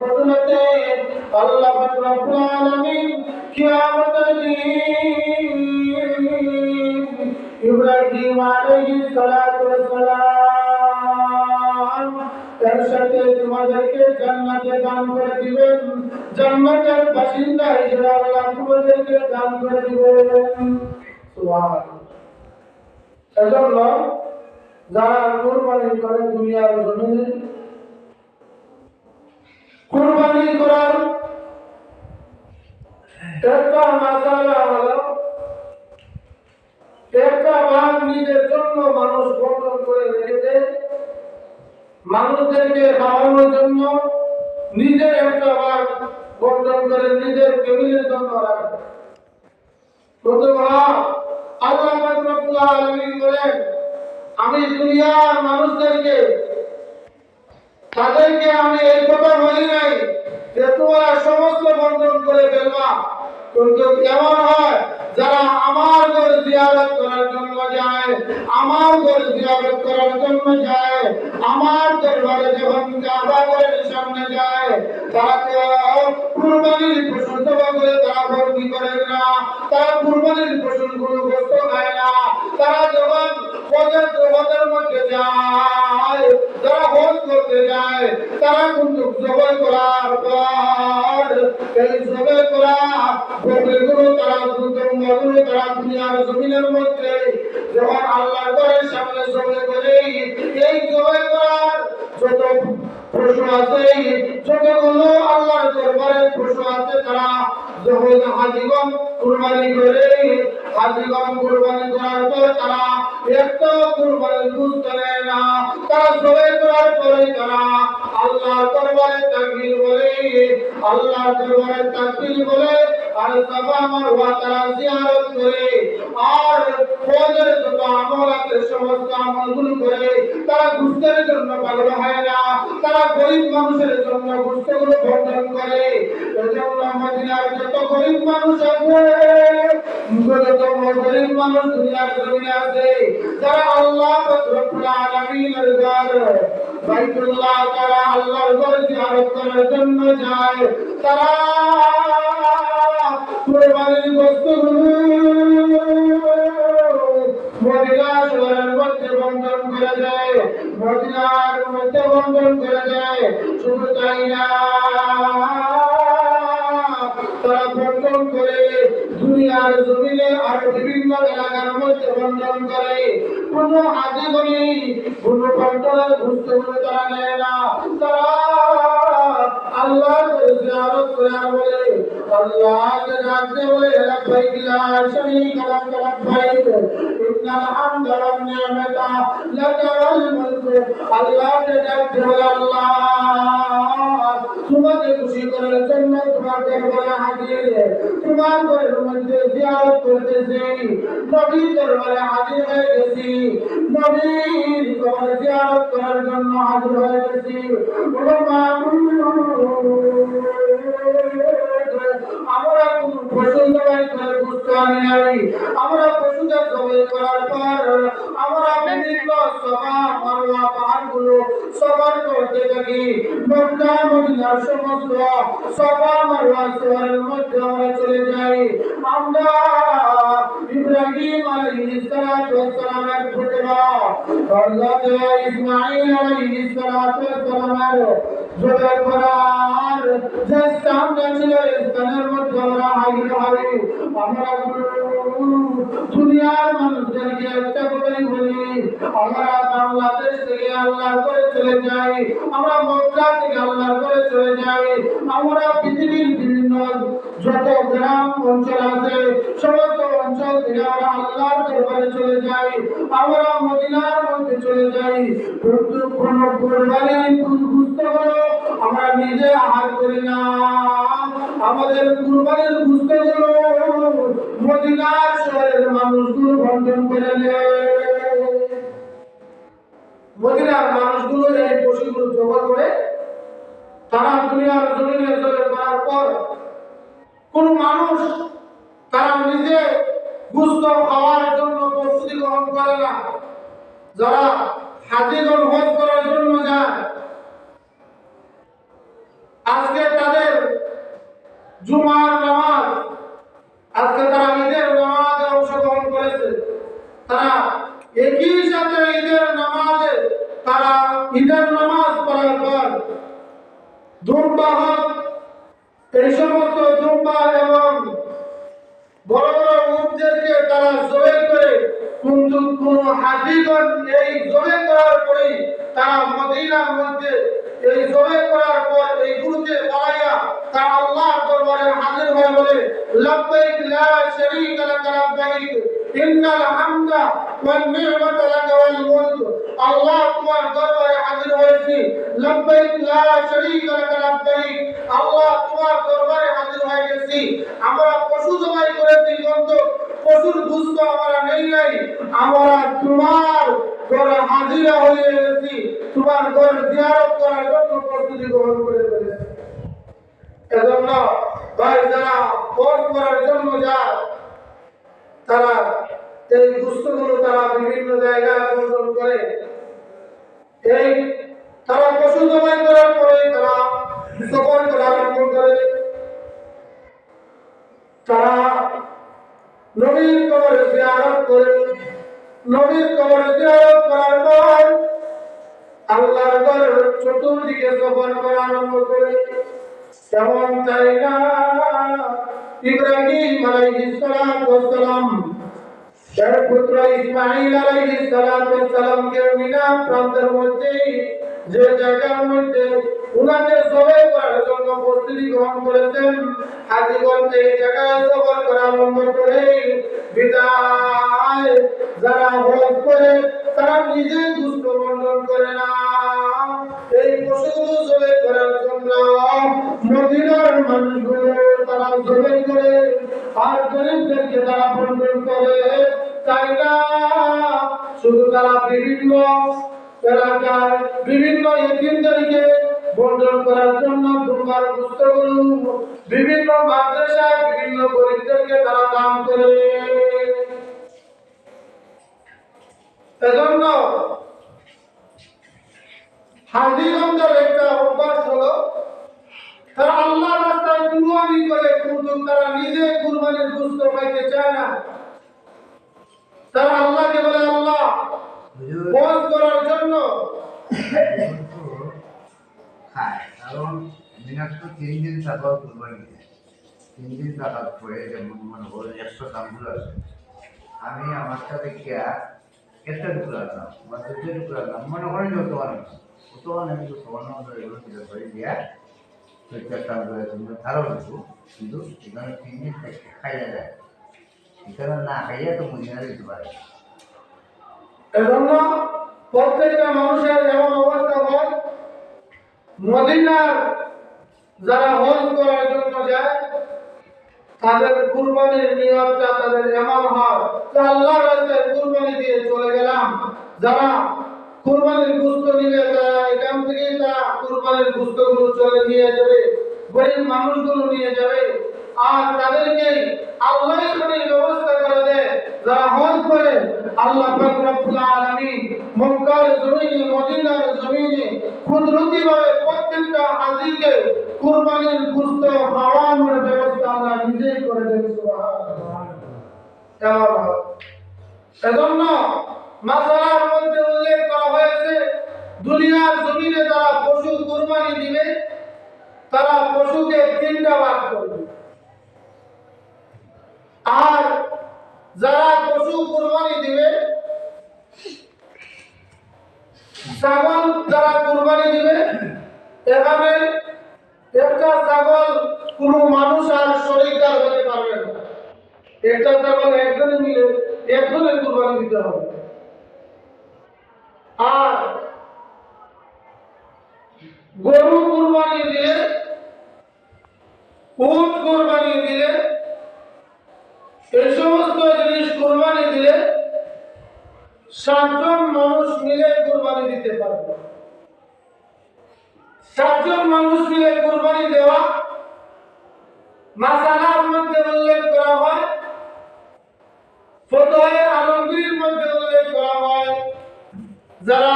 বদলতে আল্লাহ পাক রব্বুল আলামিন কিয়ামতের দিন ইব্রাহিম আলাইহিস সালাতু ওয়াস সালাম তার সাথে তোমাদেরকে জান্নাতে দান করে দিবেন, জান্নাতের বাসিন্দা হিসেবে আল্লাহ তোমাদেরকে দান করে দিবেন। সুবহানাল্লাহ। এজন্য যারা কুরবানি করে দুনিয়ার জমিনে, কুরবানি করার একটা মাসালা হলো একটা ভাগ নিজের জন্য মানুষ বন্টন করে রেখেছে, মানুষদেরকে খাওয়ানোর জন্য নিজের একটা ভাগ বন্টন করে নিজের ফ্যামিলির জন্য রাখে। আল্লাহ রব্বুল আলামিন বলেন, আমি দুনিয়ার মানুষদেরকে তাদেরকে আমি এই কথা বলি নাই যে তোমরা সমস্ত বন্টন করে ফেলবা, কিন্তু কেমন হয় যারা আমার ঘর জিয়ারত করার জন্য যায়, আমার ঘর জিয়ারত করার জন্য যায়, আমার দরবারে যখন কাবা ঘরের সামনে যায়, তারা কুরবানির পশু জবাই করে তারা ভর্তি করে না, তারা কুরবানির পশুগুলো গোশত খায় না। তারা যখন হজের মধ্যে যায়, যারা হজ করতে যায়, তারা কিন্তু জবাই করার পর এই জবাই করা বকরিগুলো তারা তারা দুনিয়ার জমিনের মধ্যে যখন আল্লাহর ঘরের সামনে জবাই করে, এই জবাই করার যত পশু আছে, যতগুলো আল্লাহর দরবারে পশু আছে, তারা যখন হাজিগণ কুরবানি করে, হাজিগণ কুরবানি করার পর তারা একটা কুরবানির গোশত নেয় না, তারা জবাই করার পরে তারা আল্লাহর দরবারে তাকবীর বলে, আল্লাহর দরবারে তাকবীর বলে আর সাফা মারওয়া তারা জিয়ারত করে, আর হজের যত আমল আছে সমস্ত আমলগুলো করে। তারা গোশতের জন্য পাগল হয় না, তারা গরিব মানুষের জন্য গোশতগুলো বন্টন করে। এজন্য মদিনার যত গরিব মানুষ আছে, যত গরিব মানুষ দুনিয়ার জমিনে আছে, যারা আল্লাহ রব্বুল আলামিনের ঘর বাইতুল্লাহ, তারা আল্লাহর ঘর জিয়ারত করার জন্য যায়, তারা কুরবানির গোশতগুলো মদিনা শহরের মধ্যে বন্টন করে দেয়, মদিনার মধ্যে বন্টন করে দেয়। শুধু তাই না, তারা বন্টন করে দুনিয়ার জমিনে আর বিভিন্ন এলাকার মধ্যে বন্টন করে। কোন হাজিগণি কোন বন্টনের গোশতগুলো তারা নেয় না, তারা আল্লাহর জিয়ারত করে বলে, আল্লাহকে ডাকতে বলে লাব্বাইক লা শারীকা লাক লাব্বাইক ইন্নাল হামদা ওয়ান নি'মাতা লাকা ওয়াল মুলক। আল্লাহকে ডাকতে বলে, আল্লাহ তোমাকে খুশি করার জন্য তোমার দরবারে হাজির, তোমার ঘরের মধ্যে জিয়ারত করতেছি, নবীর দরবারে হাজির হয়ে গেছি, নবীর ঘরে জিয়ারত করার জন্য হাজির হয়ে গেছি। আমরা কোন পশু জবাই করে গোশত আনি নাই, আমরা পশুদের জবাই করার পর আমরা বিভিন্ন সাফা মারওয়া পাহাড়গুলো সফর করতে থাকি। মক্কা মদিনার সমস্ত সাফা মারওয়া শহরের মধ্যে আমরা চলে যাই। আমরা ইব্রাহিম আলাইহিস সালাতু ওয়াস সালামের পুত্র হযরত ইসমাঈল আলাইহিস সালাতু ওয়াস সালামের জবাই করার যে স্থানটা ছিল, এই স্থানের মধ্যে আমরা হাজির হই। আমরা দুনিয়ার মানুষদেরকে একটা কথাই বলি, আমরা বাংলাদেশ থেকে আল্লাহর ঘরে চলে যাই, আমরা মক্কা থেকে আল্লাহর ঘরে চলে যাই, আমরা পৃথিবীর বিভিন্ন যত গ্রাম অঞ্চল আছে সমস্ত অঞ্চল থেকে আমরা আল্লাহর দরবারে চলে যাই, আমরা মদিনার মধ্যে চলে যাই। কিন্তু কোন কুরবানির গোশতগুলো আমরা নিজে আহার করি না, আমাদের কুরবানির গোশতগুলো মদিনার শহরের মানুষগুলো বন্টন করে নেয়। মদিনার মানুষগুলো এই পশুগুলো জবাই করে তারা দুনিয়ার জমিনে জবাই করার পর কোন মানুষ তারা নিজে গোশত খাওয়ার জন্য প্রস্তুতি গ্রহণ করে না। যারা হাজিগণ হজ করার জন্য যায়, আজকে জুমার নামাজ, আজকে তারা ঈদের নামাজে অংশগ্রহণ করেছে। তারা একই সাথে ঈদের নামাজে তারা ঈদের নামাজ পড়ার পর দুম্বা হোক, এই সমস্ত দুম্বা এবং বড় বড় উটদেরকে তারা জবে করে, কিন্তু কোন হাজিগণ এই জবে করার পরেই তারা মদিনার মধ্যে এই জবে করার পর এই গুরুকে পালাইয়া তারা আল্লাহর দরবারে হাজির হয়ে বলে, লব্বাইক লা শারীকা লাক লব্বাইক ইন্নাল হামদা ওয়ান নি'মাতা লাক ওয়াল মুলক। আল্লাহ তোমার দরবারে হাজির হয়েছি, লব্বাইক লা শারীকা লাক লব্বাইক, আল্লাহ তোমার দরবারে হাজির হয়ে গেছি। আমরা পশু জবাই করেছি, কিন্তু পশুর গোশত আমরা নেই নাই, আমরা তোমার ঘরে হাজির হয়ে গেছি, তোমার ঘর জিয়ারত করার জন্য প্রস্তুতি গ্রহণ করে ফেলেছি। এজন্য ভাই যারা হজ করার জন্য যায়, তারা এই গোশতগুলো তারা বিভিন্ন জায়গায় বন্টন করে। এই তারা পশু জবাই করার পরে তারা সফর করা আরম্ভ করে। তারা নবীর কবরে জিয়ারত করে। নবীর কবরে জিয়ারত করার পর আল্লাহর ঘরের চতুর্দিকে সফর করা আরম্ভ করে। যেমন তাই না, ইব্রাহিম আলাইহিস সালাম তার পুত্র ইসমাঈল আলাইহিস সালামকে মিনা প্রান্তের মধ্যে যে জায়গার মধ্যে উনাকে জবাই করার জন্য প্রস্তুতি গ্রহণ করেছেন, হাজিগণ এই জায়গায় সফর করা আরম্ভ করে। বিদায় যারা হজ করে তারা নিজে গোশত বন্টন করে না, এই পশুগুলো জবাই করার জন্য মদিনার মানুষগুলো তারা জবাই করে আর গরিবদেরকে তারা বন্টন করে। তাই না, শুধু তারা বিভিন্ন এলাকার বিভিন্ন এতিমদেরকে বন্টন করার জন্য দুর্বার গোশতগুলো বিভিন্ন মাদ্রাসায় বিভিন্ন গরিবদেরকে তারা দান করে। এজন্য হাজিগণদের একটা অভ্যাস হলো, তারা আল্লাহর রাস্তায় কুরবানি করে, কিন্তু তারা নিজে কুরবানির গোশত পাইতে চায় না। তারা আল্লাহকে বলে, আল্লাহ হজ করার জন্য খায়, কারণ মিনার তো 3 দিন থাকার কুরবানি, 3 দিন থাকার পরে যেমন মনে করো 100 দামগুলো আছে, আমি আমার সাথে গিয়া একটা টুকরা আনলাম, আমার 2 টুকরা আনলাম, মনে করেন যত আনলাম অত আমি তো সমান এগুলো দিতে পারি দিয়া প্রত্যেকটা আরও কিছু, কিন্তু এখানে 3 দিন খাইয়া যায়, এখানে না খাইয়া তো মদিনা দিতে পারে। এজন্য প্রত্যেকটা মানুষের এমন অবস্থা হয়, মদিনার যারা হজ করার জন্য যায় তাদের কুরবানির নিয়তটা তাদের এমন হয় যে আল্লাহর রাস্তায় কুরবানি দিয়ে চলে গেলাম। যারা কুরবানির গোশত নিবে তারা এখান থেকে তারা কুরবানির গোশতগুলো চলে নিয়ে যাবে, গরিব মানুষগুলো নিয়ে যাবে, আর তাদেরকে আল্লাহ এখানে ব্যবস্থা করে দেয়। যারা হজ করে আল্লাহ পাক রব্বুল আলামিন মক্কার জমিনে মদিনার জমিনে কুদরতিভাবে প্রত্যেকটা হাজিকে কুরবানির গোশত খাওয়ানোর ব্যবস্থা আল্লাহ নিজেই করে দেন। সুবহানাল্লাহ। এজন্য মাসালার মধ্যে উল্লেখ করা হয়েছে, দুনিয়ার জমিনে যারা পশু কুরবানি দিবে তারা পশুকে 3টা ভাগ করবে, আর যারা পশু কুরবানি দিবে, ছাগল যারা কুরবানি দিবে, এখানে একটা ছাগল কোনো মানুষ আর শরীকদার হতে পারবে না। একটা ছাগল একজনে মিলে একজনের কুরবানি দিতে হবে। আর গরু কুরবানি দিলে, উট কুরবানি দিলে, এই সমস্ত জিনিস কুরবানি দিলে 7 জন মানুষ মিলে কুরবানি দিতে পারবে। 7 জন মানুষ মিলে কুরবানি দেওয়া মাসালার মধ্যে উল্লেখ করা হয়, ফতোয়া আলমগীরের মধ্যে উল্লেখ করা হয়, যারা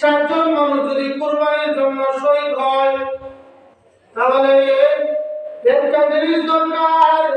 7 জন মানুষ যদি কুরবানির জন্য শহীদ হয় তাহলে একটা ব্রিজ দরকার।